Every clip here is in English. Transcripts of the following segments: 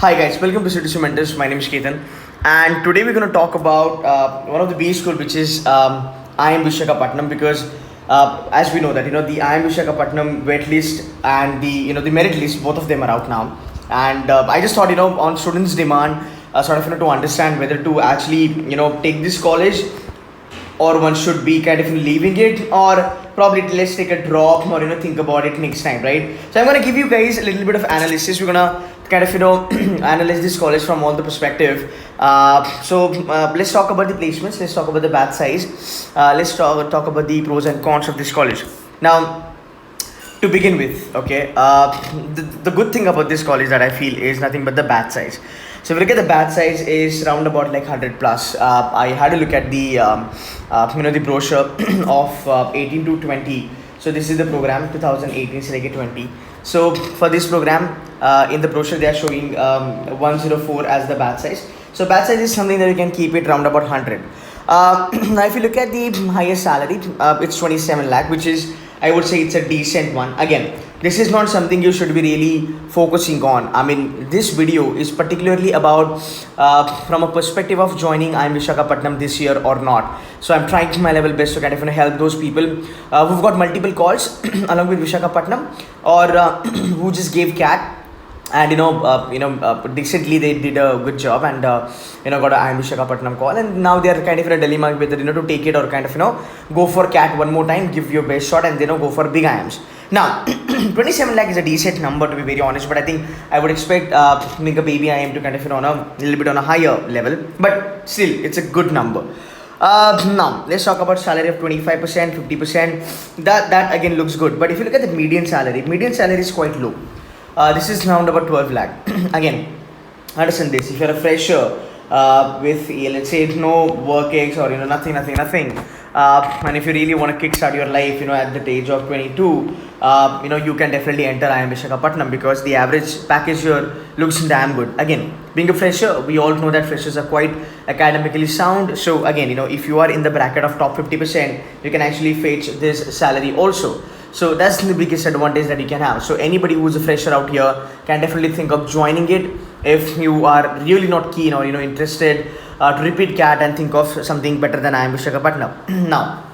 Hi guys, welcome to Citizen Mentors. My name is Ketan, and today we're going to talk about one of the B school, which is IIM Vishakapattanam, because as we know that the IIM Vishakapattanam wait list and the merit list, both of them are out now, and I just thought on students' demand, to understand whether to actually take this college or one should be kind of leaving it, or probably let's take a drop, or think about it next time, right? So I'm going to give you guys a little bit of analysis. We're going to kind of analyze this college from all the perspective. Let's talk about the placements, let's talk about the batch size, let's talk about the pros and cons of this college. Now, to begin with, okay, the good thing about this college that I feel is nothing but the batch size. So if you look at the batch size is round about like 100 plus. I had a look at the the brochure of 18 to 20. So this is the program 2018-20. So for this program, in the brochure they are showing 104 as the batch size. So batch size is something that you can keep it round about 100. Now if you look at the highest salary, it's 27 lakh, which is, I would say, it's a decent one. Again, this is not something you should be really focusing on. I mean, this video is particularly about from a perspective of joining IIM Vishakapattanam this year or not. So I'm trying my level best to kind of help those people who've got multiple calls along with Vishakapattanam, or who just gave CAT. And decently they did a good job and got a IIM Vishakapattanam call, and now they are kind of in a dilemma whether to take it or kind of go for CAT one more time, give your best shot, and go for big IIMs. Now 27 lakh is a decent number, to be very honest, but I think I would expect make a baby IIM to kind of on a little bit on a higher level, but still it's a good number. Now let's talk about salary of 25%, 50%. That again looks good, but if you look at the median salary is quite low. This is around about 12 lakh. Again, understand this. If you're a fresher with, let's say, no work ex or nothing, and if you really want to kickstart your life, at the age of 22, you can definitely enter IIM Vishakapattanam, because the average package here looks damn good. Again, being a fresher, we all know that freshers are quite academically sound. So again, if you are in the bracket of top 50%, you can actually fetch this salary also. So that's the biggest advantage that you can have. So anybody who's a fresher out here can definitely think of joining it if you are really not keen or interested to repeat CAT and think of something better than IIM Vishakapattanam. Now,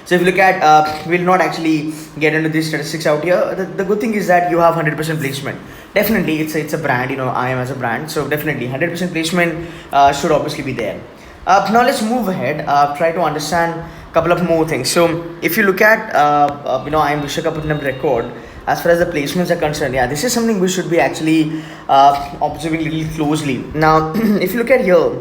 so if you look at, we'll not actually get into these statistics out here. The good thing is that you have 100% placement. Definitely, it's a brand. IIM as a brand. So definitely 100% placement should obviously be there. Now let's move ahead. Try to understand a couple of more things. So if you look at IIM Vishakapattanam record, as far as the placements are concerned, yeah, this is something we should be actually observing a little closely. Now, if you look at here,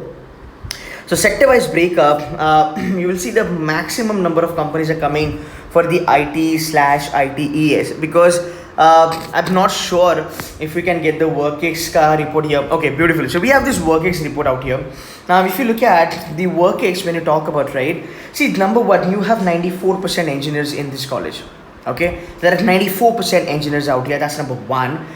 so sector-wise breakup, you will see the maximum number of companies are coming for the IT/ITES, because I'm not sure if we can get the WorkX report here. Okay, beautiful. So we have this WorkX report out here. Now, if you look at the WorkX, when you talk about, right, see, number one, you have 94% engineers in this college. Okay, there are 94% engineers out here. That's number one.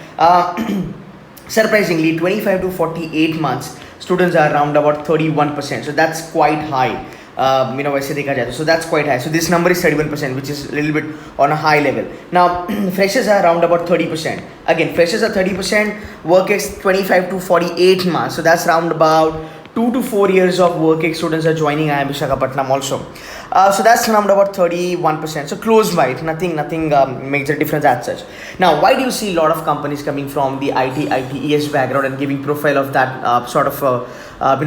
Surprisingly, 25 to 48 months, students are around about 31%. So that's quite high. So that's quite high. So this number is 31%, which is a little bit on a high level. Now, freshers are around about 30%. Again, freshers are 30%, WorkX 25 to 48 months. So that's around about 2 to 4 years of WorkX students are joining IIM Vishakapattanam also. So that's around about 31%. So close by, nothing makes a difference as such. Now, why do you see a lot of companies coming from the ITES background and giving profile of that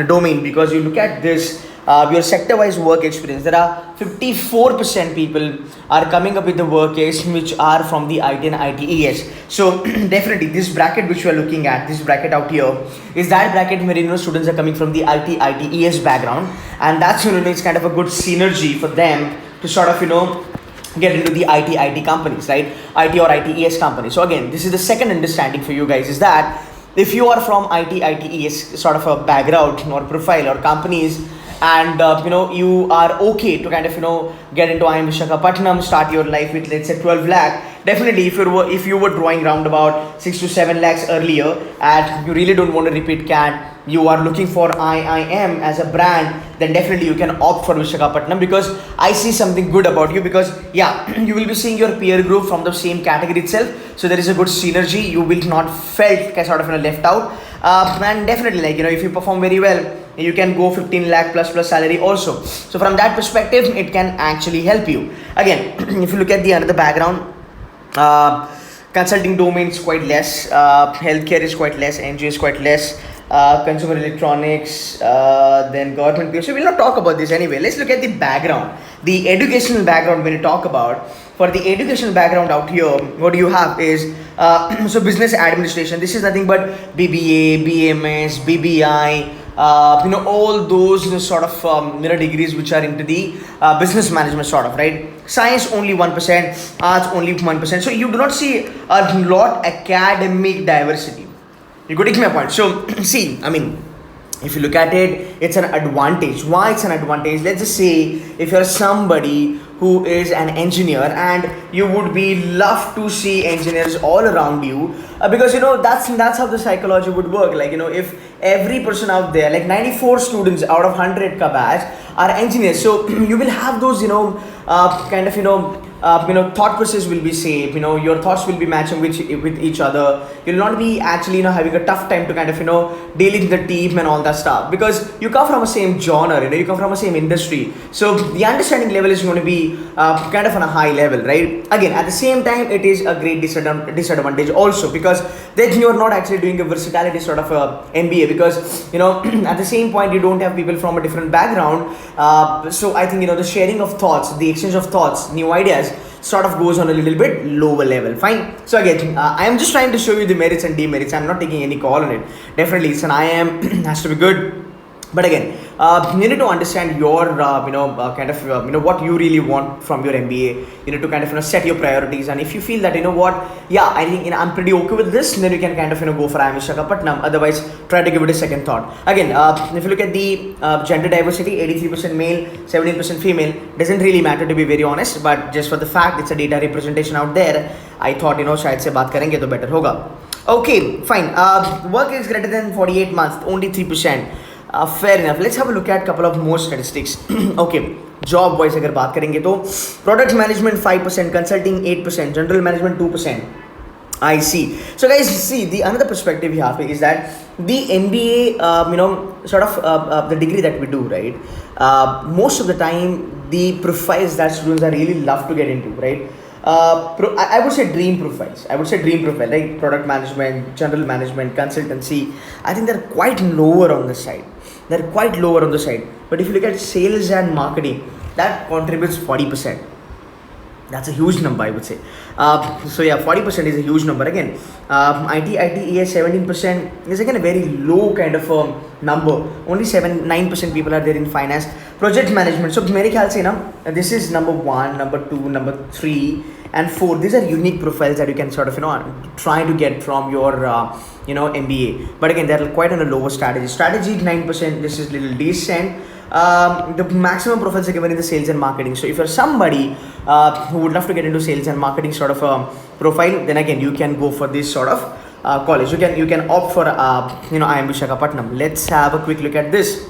domain? Because you look at this, your sector-wise work experience, there are 54% people are coming up with the work ex which are from the IT and ITES. So definitely this bracket which you are looking at, this bracket out here, is that bracket where students are coming from the IT ITES background, and that's it's kind of a good synergy for them to sort of get into the IT companies, right? IT or ITES companies. So again, this is the second understanding for you guys, is that if you are from IT ITES sort of a background or profile or companies, and you are okay to kind of get into IIM Vishakapattanam, start your life with, let's say, 12 lakh, definitely if you were drawing around about 6 to 7 lakhs earlier and you really don't want to repeat CAT, you are looking for IIM as a brand, then definitely you can opt for Vishakapattanam, because I see something good about you, because yeah, you will be seeing your peer group from the same category itself, so there is a good synergy. You will not felt sort of left out, and definitely if you perform very well, you can go 15 lakh plus salary also. So from that perspective, it can actually help you. Again, if you look at the another background, consulting domain is quite less, healthcare is quite less, NGO is quite less, consumer electronics, then government PSU. We'll not talk about this anyway. Let's look at the background, the educational background. When you talk about, for the educational background out here, what do you have is so business administration. This is nothing but BBA, BMS, BBI, all those sort of degrees which are into the business management sort of, right? Science only 1%, arts only 1%. So you do not see a lot academic diversity. You got to get my point. So see, if you look at it, it's an advantage. Why it's an advantage? Let's just say if you're somebody who is an engineer and you would be love to see engineers all around you, because that's how the psychology would work. If every person out there, like 94 students out of 100 ka batch are engineers, so you will have those thought process will be same. Your thoughts will be matching with each other. You'll not be actually having a tough time to dealing with the team and all that stuff, because you come from the same genre. You come from the same industry, so the understanding level is going to be on a high level, right? Again, at the same time, it is a great disadvantage also, because then you are not actually doing a versatility sort of MBA, because at the same point you don't have people from a different background. So I think the sharing of thoughts, the exchange of thoughts, new ideas sort of goes on a little bit lower level. Fine. So again, I am just trying to show you the merits and demerits. I'm not taking any call on it. Definitely, it's an IIM has to be good. But again, you need to understand your, what you really want from your MBA. You need to set your priorities. And if you feel that, I think I'm pretty okay with this, then you can go for IIM Vishakapattanam. Otherwise, try to give it a second thought. Again, if you look at the gender diversity, 83% male, 17% female, doesn't really matter, to be very honest. But just for the fact it's a data representation out there, I thought, shayad se baat karenge to better hoga. Okay, fine. Work is greater than 48 months, only 3%. Fair enough. Let's have a look at a couple of more statistics. Okay, job wise अगर बात करेंगे तो product management 5%, consulting 8%, general management 2%. I see. So guys, see, the another perspective we have is that the MBA, the degree that we do, right? Most of the time, the profiles that students are really love to get into, right? I would say dream profiles. Like product management, general management, consultancy. I think they're quite lower on the side. But if you look at sales and marketing, that contributes 40%. That's a huge number, I would say. 40% is a huge number. Again, IT, ES 17% is again a very low kind of number. Only 9% people are there in finance. Project management. So, mere khayal se this is number 1, number 2, number 3, and 4. These are unique profiles that you can sort of try to get from your MBA. But again, they're quite on a lower strategy. Strategy 9%. This is little decent. The maximum profiles are given in the sales and marketing. So if you're somebody who would love to get into sales and marketing sort of profile, then again you can go for this sort of college. You can opt for IIM Vishakapattanam. Let's have a quick look at this.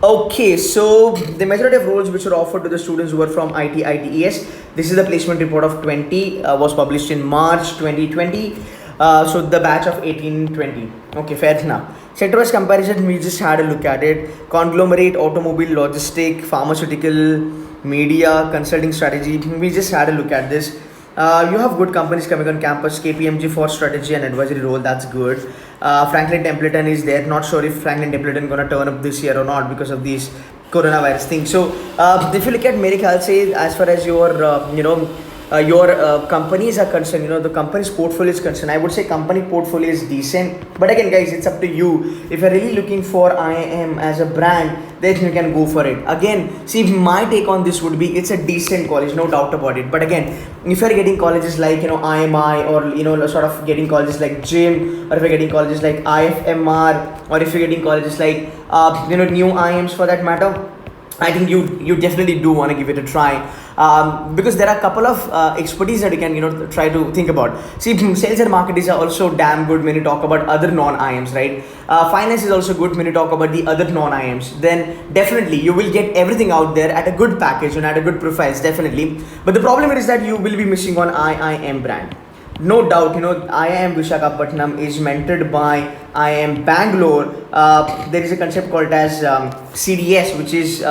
Okay, so the majority of roles which were offered to the students who were from IT, ITES. This is the placement report of 20 was published in March 2020. So the batch of 18-20. Okay, fair enough. Sector-wise comparison, we just had a look at it. Conglomerate, automobile, logistic, pharmaceutical, media, consulting strategy. We just had a look at this. You have good companies coming on campus. KPMG for strategy and advisory role. That's good. Franklin Templeton is there. Not sure if Franklin Templeton gonna turn up this year or not because of these coronavirus thing. So if you look at Merrick, I'll say as far as your companies are concerned, the company's portfolio is concerned, I would say company portfolio is decent. But again, guys, it's up to you. If you're really looking for IIM as a brand, then you can go for it. Again, see, my take on this would be it's a decent college, no doubt about it. But again, if you're getting colleges like IMI, or sort of getting colleges like GYM, or if you're getting colleges like IFMR, or if you're getting colleges like new IIMs for that matter, I think you you definitely do want to give it a try, because there are a couple of expertise that you can try to think about. See, sales and marketing are also damn good when you talk about other non-IIMs, right? Finance is also good when you talk about the other non-IIMs. Then definitely you will get everything out there at a good package and at a good profiles, definitely. But the problem is that you will be missing on IIM brand. No doubt, IIM Vishakapattanam is mentored by IIM Bangalore. There is a concept called as CDS, which is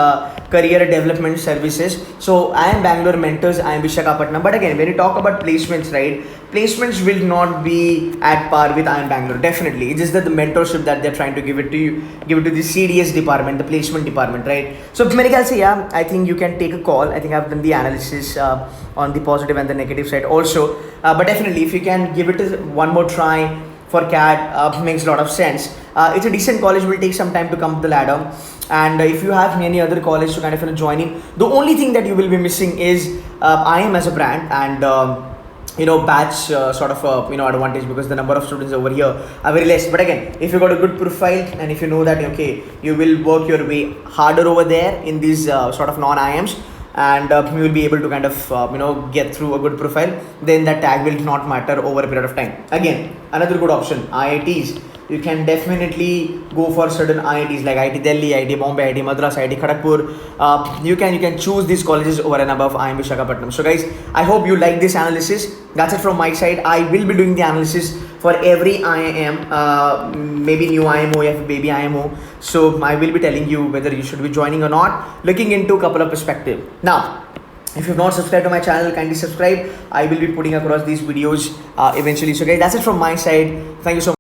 Career Development Services. So IIM Bangalore mentors IIM Vishakapattanam. But again, when you talk about placements, right? Placements will not be at par with IIM Bangalore. Definitely, it is the mentorship that they're trying to give it to you, give it to the CDS department, the placement department, right? So, yeah, I think you can take a call. I think I've done the analysis on the positive and the negative side also. But definitely, if you can give it one more try for CAT, makes a lot of sense. It's a decent college, will take some time to come up the ladder. And if you have any other college to kind of join in, the only thing that you will be missing is IIM as a brand and batch sort of advantage, because the number of students over here are very less. But again, if you got a good profile and if you know that okay, you will work your way harder over there in these sort of non-IIMs, and you will be able to kind of get through a good profile, then that tag will not matter over a period of time. Again, another good option, IITs. You can definitely go for certain IITs like IIT Delhi, IIT Bombay, IIT Madras, IIT Kharagpur. You can choose these colleges over and above IIM Vishakapattanam. So guys, I hope you like this analysis. That's it from my side. I will be doing the analysis for every IIM, maybe new IMO or baby IMO. So I will be telling you whether you should be joining or not, looking into a couple of perspectives. Now, if you've not subscribed to my channel, kindly subscribe. I will be putting across these videos eventually. So guys, that's it from my side. Thank you so much.